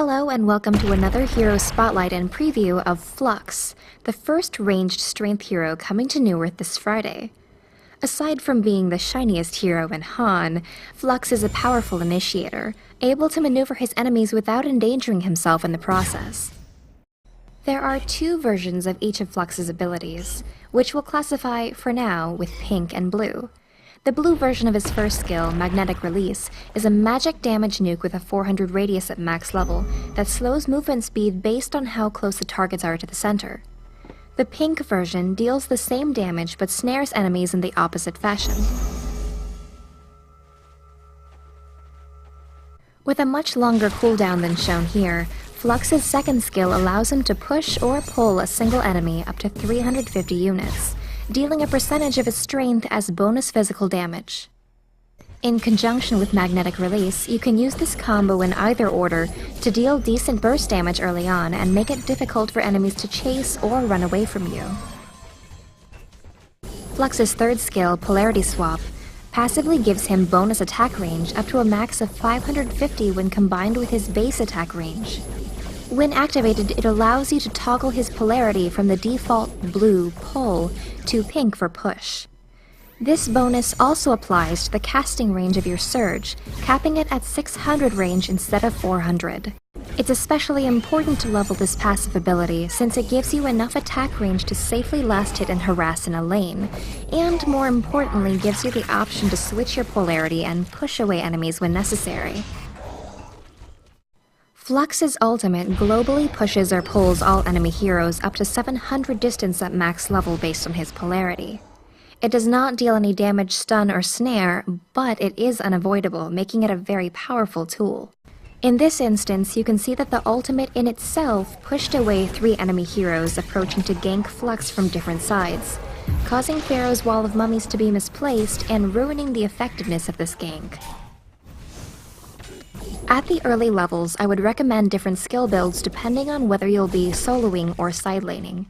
Hello and welcome to another hero spotlight and preview of Flux, the first ranged strength hero coming to Newerth this Friday. Aside from being the shiniest hero in Han, Flux is a powerful initiator, able to maneuver his enemies without endangering himself in the process. There are two versions of each of Flux's abilities, which we'll classify, for now, with pink and blue. The blue version of his first skill, Magnetic Release, is a magic damage nuke with a 400 radius at max level that slows movement speed based on how close the targets are to the center. The pink version deals the same damage but snares enemies in the opposite fashion. With a much longer cooldown than shown here, Flux's second skill allows him to push or pull a single enemy up to 350 units, dealing a percentage of his strength as bonus physical damage. In conjunction with Magnetic Release, you can use this combo in either order to deal decent burst damage early on and make it difficult for enemies to chase or run away from you. Flux's third skill, Polarity Swap, passively gives him bonus attack range up to a max of 550 when combined with his base attack range. When activated, it allows you to toggle his polarity from the default blue pull to pink for push. This bonus also applies to the casting range of your surge, capping it at 600 range instead of 400. It's especially important to level this passive ability since it gives you enough attack range to safely last hit and harass in a lane, and more importantly gives you the option to switch your polarity and push away enemies when necessary. Flux's ultimate globally pushes or pulls all enemy heroes up to 700 distance at max level based on his polarity. It does not deal any damage, stun, or snare, but it is unavoidable, making it a very powerful tool. In this instance, you can see that the ultimate in itself pushed away 3 enemy heroes approaching to gank Flux from different sides, causing Pharaoh's Wall of Mummies to be misplaced and ruining the effectiveness of this gank. At the early levels, I would recommend different skill builds depending on whether you'll be soloing or side laning.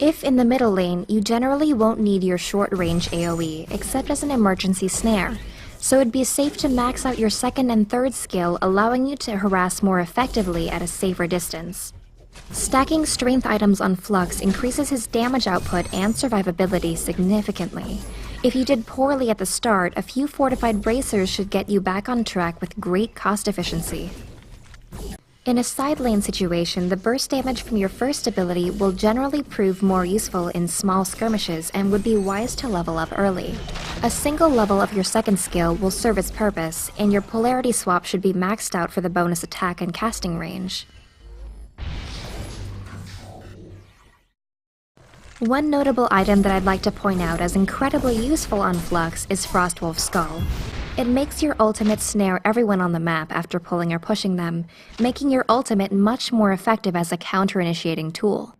If in the middle lane, you generally won't need your short-range AoE, except as an emergency snare, so it'd be safe to max out your second and third skill, allowing you to harass more effectively at a safer distance. Stacking strength items on Flux increases his damage output and survivability significantly. If you did poorly at the start, a few fortified bracers should get you back on track with great cost efficiency. In a side lane situation, the burst damage from your first ability will generally prove more useful in small skirmishes and would be wise to level up early. A single level of your second skill will serve its purpose, and your polarity swap should be maxed out for the bonus attack and casting range. One notable item that I'd like to point out as incredibly useful on Flux is Frostwolf's Skull. It makes your ultimate snare everyone on the map after pulling or pushing them, making your ultimate much more effective as a counter-initiating tool.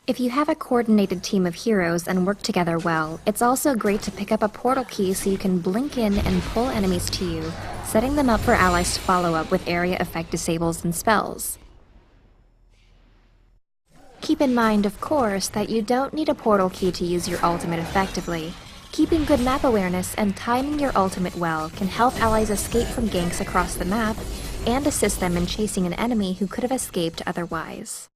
If you have a coordinated team of heroes and work together well, it's also great to pick up a portal key so you can blink in and pull enemies to you, setting them up for allies to follow up with area effect disables and spells. Keep in mind, of course, that you don't need a portal key to use your ultimate effectively. Keeping good map awareness and timing your ultimate well can help allies escape from ganks across the map and assist them in chasing an enemy who could have escaped otherwise.